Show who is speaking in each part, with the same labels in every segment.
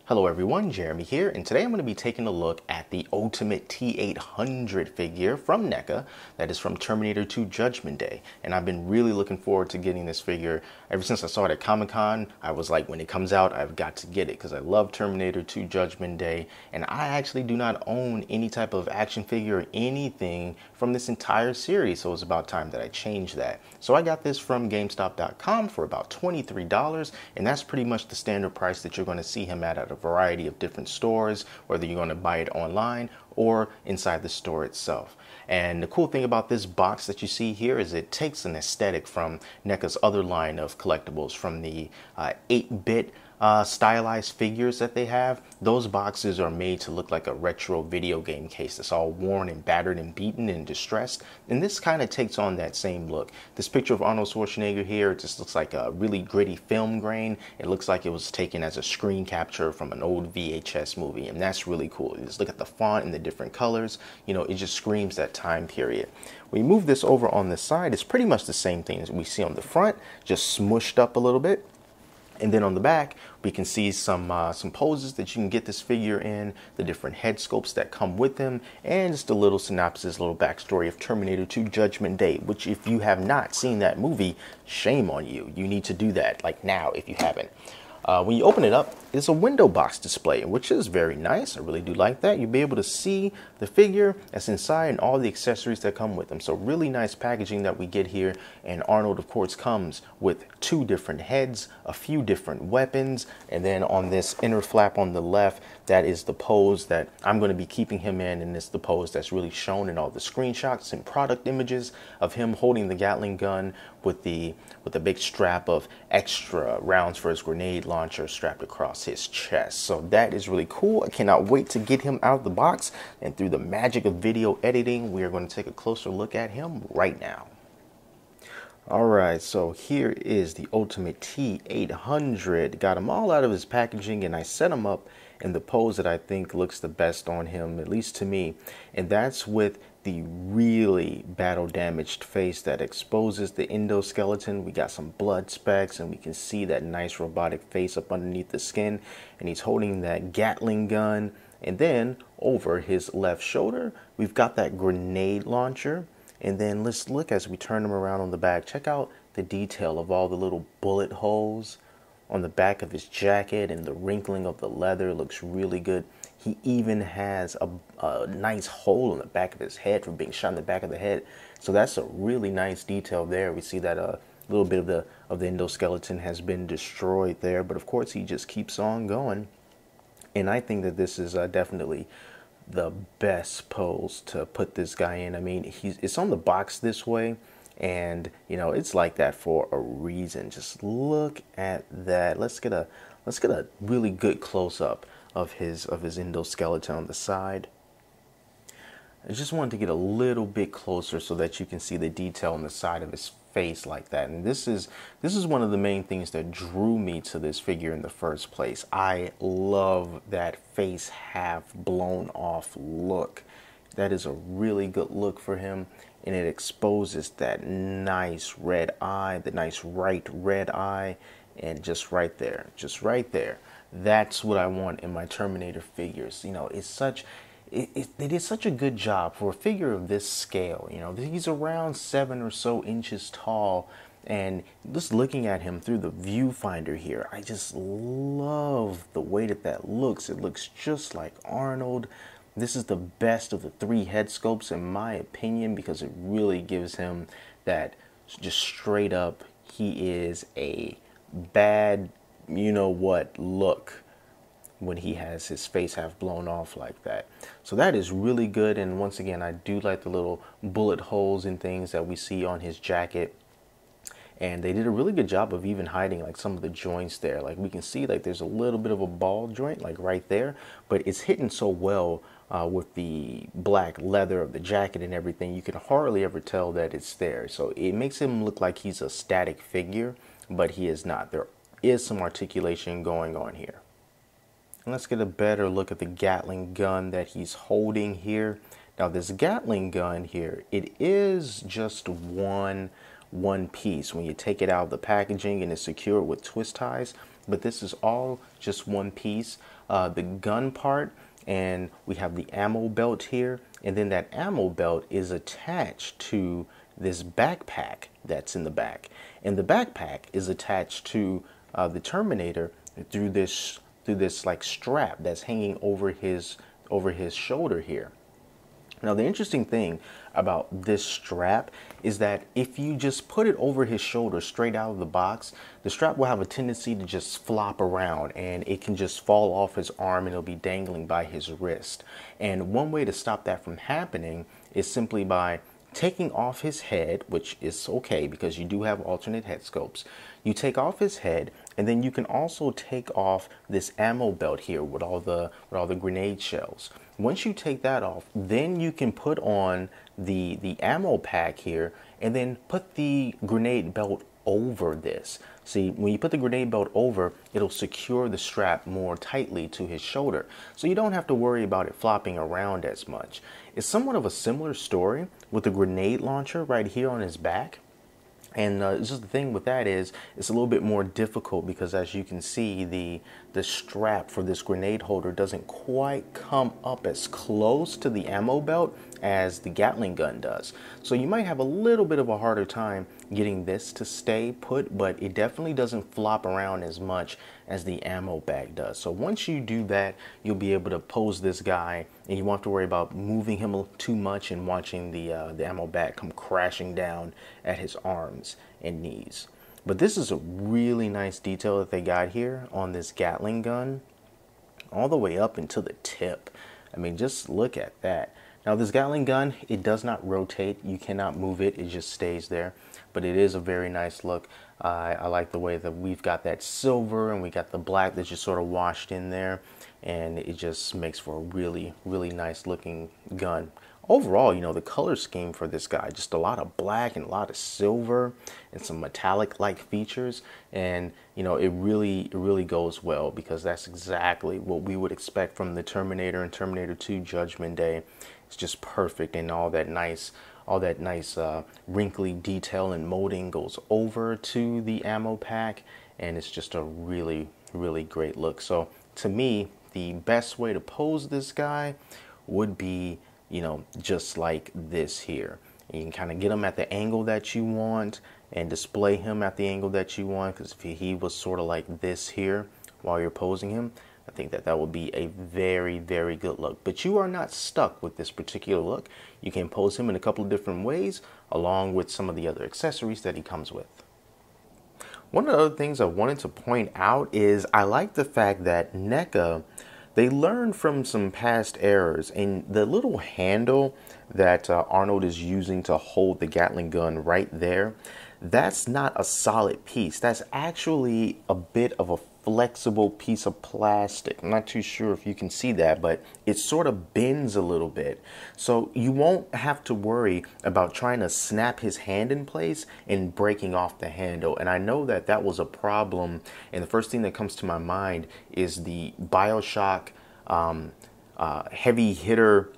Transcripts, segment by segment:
Speaker 1: Hello everyone, Jeremy here, and today I'm going to be taking a look at the ultimate T-800 figure from NECA that is from Terminator 2 Judgment Day. And I've been really looking forward to getting this figure. Ever since I saw it at Comic-Con, I was like, when it comes out, I've got to get it because I love Terminator 2 Judgment Day. And I actually do not own any type of action figure or anything from this entire series, so it's about time that I change that. So I got this from GameStop.com for about $23, and that's pretty much the standard price that you're going to see him at a variety of different stores, whether you're going to buy it online or inside the store itself. And the cool thing about this box that you see here is it takes an aesthetic from NECA's other line of collectibles, from the 8-bit stylized figures that they have. Those boxes are made to look like a retro video game case that's all worn and battered and beaten and distressed, and this kind of takes on that same look. This picture of Arnold Schwarzenegger here, it just looks like a really gritty film grain. It looks like it was taken as a screen capture from an old VHS movie, and that's really cool. You just look at the font and the different colors, you know, it just screams that time period. When you move this over on the side, it's pretty much the same thing as we see on the front, just smushed up a little bit. And then on the back, we can see some poses that you can get this figure in, the different head sculpts that come with them, and just a little synopsis, a little backstory of Terminator 2 Judgment Day, which if you have not seen that movie, shame on you. You need to do that, like now, if you haven't. When you open it up, it's a window box display, which is very nice. I really do like that. You'll be able to see the figure that's inside and all the accessories that come with them. So really nice packaging that we get here. And Arnold, of course, comes with 2 different heads, a few different weapons, and then on this inner flap on the left, that is the pose that I'm going to be keeping him in, and it's the pose that's really shown in all the screenshots and product images of him holding the Gatling gun with the big strap of extra rounds for his grenade launcher strapped across his chest. So that is really cool. I cannot wait to get him out of the box, and through the magic of video editing, we are going to take a closer look at him right now. Alright, so here is the ultimate T-800. Got him all out of his packaging, and I set him up in the pose that I think looks the best on him, at least to me, and that's with the really battle damaged face that exposes the endoskeleton. We got some blood specks, and we can see that nice robotic face up underneath the skin, and he's holding that Gatling gun. And then over his left shoulder, we've got that grenade launcher. And then let's look as we turn him around on the back. Check out the detail of all the little bullet holes on the back of his jacket, and the wrinkling of the leather looks really good. He even has a nice hole in the back of his head from being shot in the back of the head. So that's a really nice detail there. We see that a little bit of the endoskeleton has been destroyed there, but of course he just keeps on going. And I think that this is definitely the best pose to put this guy in. I mean, it's on the box this way, and you know, it's like that for a reason. Just look at that. Let's get a really good close-up of his endoskeleton on the side. I just wanted to get a little bit closer so that you can see the detail on the side of his face like that. And this is one of the main things that drew me to this figure in the first place. I love that face half blown off look. That is a really good look for him, and it exposes that nice red eye, the nice right red eye, and just right there, that's what I want in my Terminator figures. You know, they did such a good job for a figure of this scale. You know, he's around 7 or so inches tall, and just looking at him through the viewfinder here, I just love the way that looks. It looks just like Arnold. This is the best of the 3 head sculpts in my opinion, because it really gives him that just straight up, he is a bad, you know what, look when he has his face half blown off like that. So that is really good. And once again, I do like the little bullet holes and things that we see on his jacket, and they did a really good job of even hiding like some of the joints there. Like we can see like there's a little bit of a ball joint like right there, but it's hidden so well with the black leather of the jacket and everything, you can hardly ever tell that it's there. So it makes him look like he's a static figure, but he is not. There is some articulation going on here. And let's get a better look at the Gatling gun that he's holding here. Now this Gatling gun here, it is just one piece. When you take it out of the packaging and it's secured with twist ties, but this is all just one piece. The gun part, and we have the ammo belt here, and then that ammo belt is attached to this backpack that's in the back, and the backpack is attached to the Terminator through this like strap that's hanging over his shoulder here. Now, the interesting thing about this strap is that if you just put it over his shoulder straight out of the box, the strap will have a tendency to just flop around, and it can just fall off his arm and it'll be dangling by his wrist. And one way to stop that from happening is simply by taking off his head, which is okay because you do have alternate head scopes. You take off his head, and then you can also take off this ammo belt here with all the grenade shells. Once you take that off, then you can put on the ammo pack here, and then put the grenade belt over this. See, when you put the grenade belt over, it'll secure the strap more tightly to his shoulder, so you don't have to worry about it flopping around as much. It's somewhat of a similar story with the grenade launcher right here on his back. And just the thing with that is it's a little bit more difficult because, as you can see, the strap for this grenade holder doesn't quite come up as close to the ammo belt as the Gatling gun does. So you might have a little bit of a harder time getting this to stay put, but it definitely doesn't flop around as much as the ammo bag does. So once you do that, you'll be able to pose this guy, and you won't have to worry about moving him too much and watching the ammo bag come crashing down at his arms and knees. But this is a really nice detail that they got here on this Gatling gun, all the way up into the tip. I mean, just look at that. Now, this Gatling gun, it does not rotate. You cannot move it. It just stays there. But it is a very nice look. I like the way that we've got that silver and we got the black that's just sort of washed in there. And it just makes for a really, really nice looking gun. Overall, you know, the color scheme for this guy, just a lot of black and a lot of silver and some metallic-like features. And, you know, it really goes well because that's exactly what we would expect from the Terminator and Terminator 2 Judgment Day. It's just perfect, and all that nice wrinkly detail and molding goes over to the ammo pack, and it's just a really, really great look. So to me, the best way to pose this guy would be, you know, just like this here. You can kind of get him at the angle that you want and display him at the angle that you want, because if he was sort of like this here while you're posing him, I think that would be a very, very good look. But you are not stuck with this particular look. You can pose him in a couple of different ways, along with some of the other accessories that he comes with. One of the other things I wanted to point out is I like the fact that NECA, they learned from some past errors, and the little handle that Arnold is using to hold the Gatling gun right there, that's not a solid piece. That's actually a bit of a flexible piece of plastic. I'm not too sure if you can see that, but it sort of bends a little bit. So you won't have to worry about trying to snap his hand in place and breaking off the handle. And I know that that was a problem, and the first thing that comes to my mind is the BioShock heavy hitter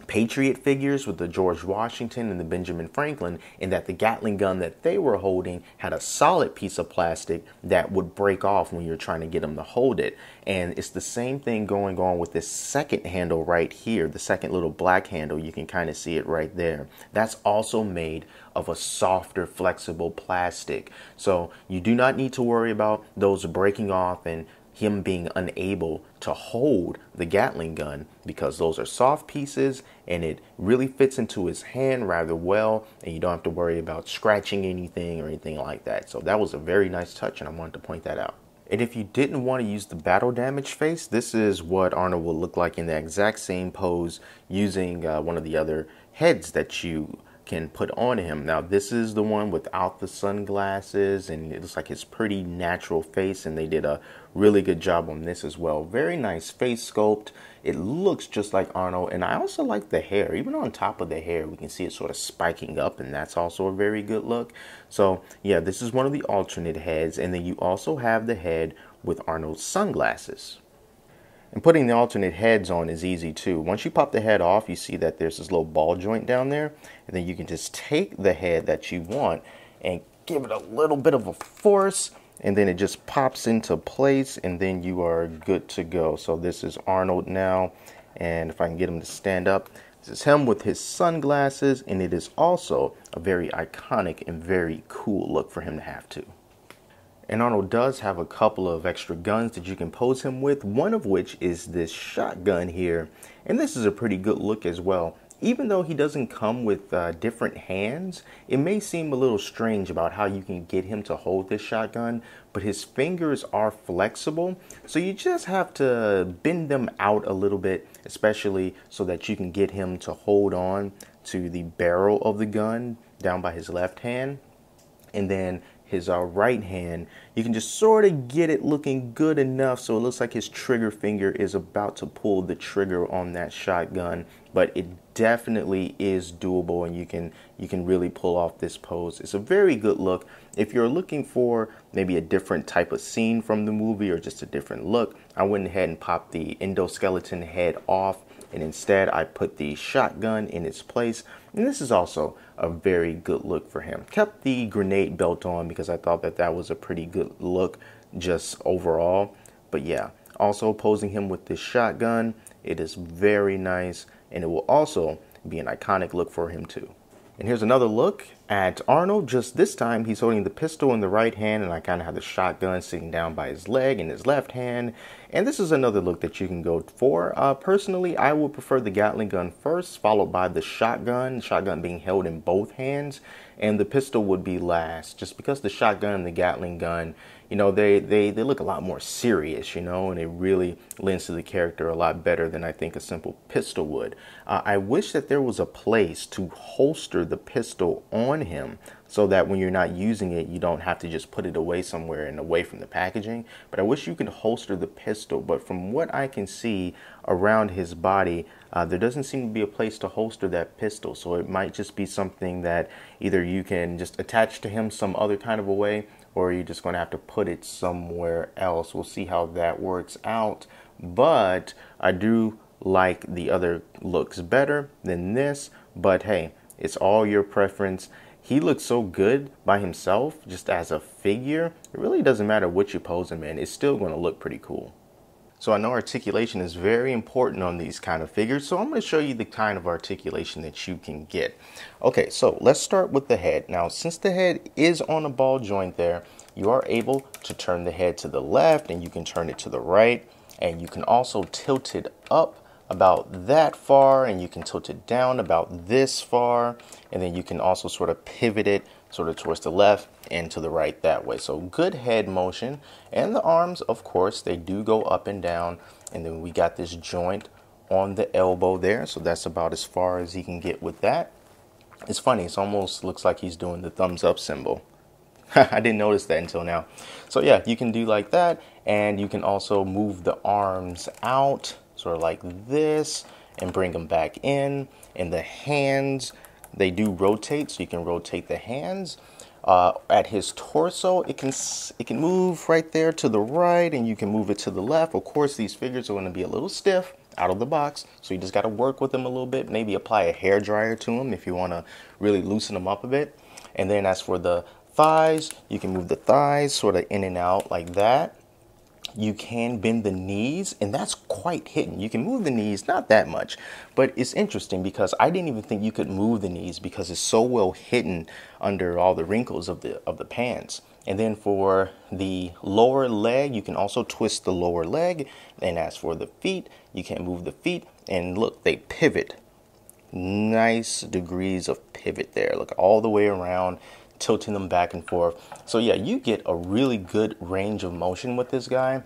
Speaker 1: Patriot figures with the George Washington and the Benjamin Franklin, and that the Gatling gun that they were holding had a solid piece of plastic that would break off when you're trying to get them to hold it. And it's the same thing going on with this second handle right here, the second little black handle. You can kind of see it right there. That's also made of a softer, flexible plastic. So you do not need to worry about those breaking off and him being unable to hold the Gatling gun, because those are soft pieces and it really fits into his hand rather well, and you don't have to worry about scratching anything or anything like that. So that was a very nice touch, and I wanted to point that out. And if you didn't want to use the battle damage face, this is what Arnold will look like in the exact same pose using one of the other heads that you can put on him. Now, this is the one without the sunglasses, and it looks like his pretty natural face, and they did a really good job on this as well. Very nice face sculpt. It looks just like Arnold, and I also like the hair. Even on top of the hair, we can see it sort of spiking up, and that's also a very good look. So yeah, this is one of the alternate heads, and then you also have the head with Arnold's sunglasses. And putting the alternate heads on is easy too. Once you pop the head off, you see that there's this little ball joint down there, and then you can just take the head that you want and give it a little bit of a force, and then it just pops into place, and then you are good to go. So this is Arnold now, and if I can get him to stand up, this is him with his sunglasses, and it is also a very iconic and very cool look for him to have too. And Arnold does have a couple of extra guns that you can pose him with, one of which is this shotgun here. And this is a pretty good look as well. Even though he doesn't come with different hands, it may seem a little strange about how you can get him to hold this shotgun, but his fingers are flexible. So you just have to bend them out a little bit, especially so that you can get him to hold on to the barrel of the gun down by his left hand. And then his right hand, you can just sort of get it looking good enough so it looks like his trigger finger is about to pull the trigger on that shotgun, but it definitely is doable, and you can really pull off this pose. It's a very good look. If you're looking for maybe a different type of scene from the movie or just a different look, I went ahead and popped the endoskeleton head off, and instead I put the shotgun in its place. And this is also a very good look for him. Kept the grenade belt on because I thought that that was a pretty good look just overall. But yeah, also posing him with this shotgun, it is very nice, and it will also be an iconic look for him too. And here's another look at Arnold, just this time he's holding the pistol in the right hand, and I kind of have the shotgun sitting down by his leg in his left hand. And this is another look that you can go for. Personally, I would prefer the Gatling gun first, followed by the shotgun being held in both hands, and the pistol would be last, just because the shotgun and the Gatling gun, you know, they look a lot more serious, you know, and it really lends to the character a lot better than I think a simple pistol would. I wish that there was a place to holster the pistol on him so that when you're not using it, you don't have to just put it away somewhere and away from the packaging. But I wish you could holster the pistol. But from what I can see around his body, there doesn't seem to be a place to holster that pistol. So it might just be something that either you can just attach to him some other kind of a way, or you're just going to have to put it somewhere else. We'll see how that works out. But I do like the other looks better than this. But hey, it's all your preference. He looks so good by himself, just as a figure. It really doesn't matter what you pose him in. It's still going to look pretty cool. So I know articulation is very important on these kind of figures, so I'm going to show you the kind of articulation that you can get. Okay, so let's start with the head. Now, since the head is on a ball joint there, you are able to turn the head to the left, and you can turn it to the right, and you can also tilt it up about that far, and you can tilt it down about this far, and then you can also sort of pivot it sort of towards the left and to the right that way. So good head motion. And the arms, of course, they do go up and down, and then we got this joint on the elbow there, so that's about as far as he can get with that. It's funny, it almost looks like he's doing the thumbs up symbol. I didn't notice that until now. So yeah, you can do like that, and you can also move the arms out sort of like this and bring them back in. And the hands, they do rotate, so you can rotate the hands. At his torso, it can move right there to the right, and you can move it to the left. Of course, these figures are going to be a little stiff out of the box, so you just got to work with them a little bit. Maybe apply a hair dryer to them if you want to really loosen them up a bit. And then as for the thighs, you can move the thighs sort of in and out like that. You can bend the knees, and that's quite hidden. You can move the knees, not that much, but it's interesting because I didn't even think you could move the knees because it's so well hidden under all the wrinkles of the pants. And then for the lower leg, you can also twist the lower leg. And as for the feet, you can move the feet, and look, they pivot. Nice degrees of pivot there. Look, all the way around, tilting them back and forth. So yeah, you get a really good range of motion with this guy.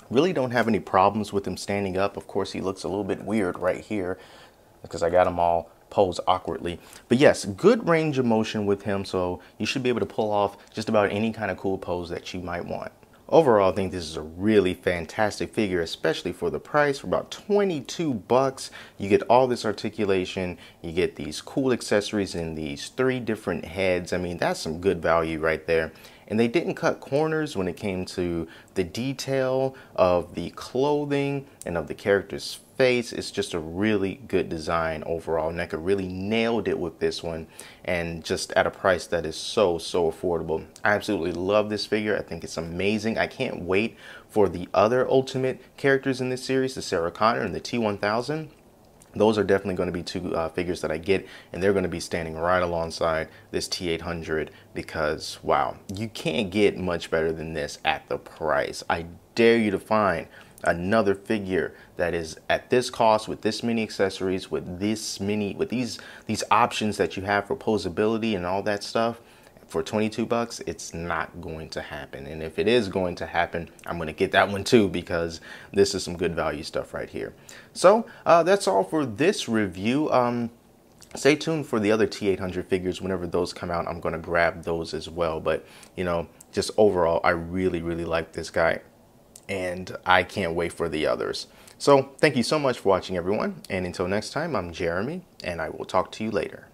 Speaker 1: Really don't have any problems with him standing up. Of course, he looks a little bit weird right here because I got him all posed awkwardly. But yes, good range of motion with him, so you should be able to pull off just about any kind of cool pose that you might want. Overall, I think this is a really fantastic figure, especially for the price. For about 22 bucks, you get all this articulation, you get these cool accessories in these 3 different heads. I mean, that's some good value right there. and they didn't cut corners when it came to the detail of the clothing and of the character's face. It's just a really good design overall. NECA really nailed it with this one, and just at a price that is so affordable. I absolutely love this figure. I think it's amazing. I can't wait for the other Ultimate characters in this series, the Sarah Connor and the T-1000. Those are definitely going to be two figures that I get, and they're going to be standing right alongside this T-800 because, wow, you can't get much better than this at the price. I dare you to find another figure that is at this cost, with this many accessories, with these options that you have for posability and all that stuff. For 22 bucks, it's not going to happen. And if it is going to happen, I'm going to get that one too, because this is some good value stuff right here. So that's all for this review. Stay tuned for the other T-800 figures. Whenever those come out, I'm going to grab those as well. But, you know, just overall, I really like this guy, and I can't wait for the others. So thank you so much for watching, everyone. And until next time, I'm Jeremy, and I will talk to you later.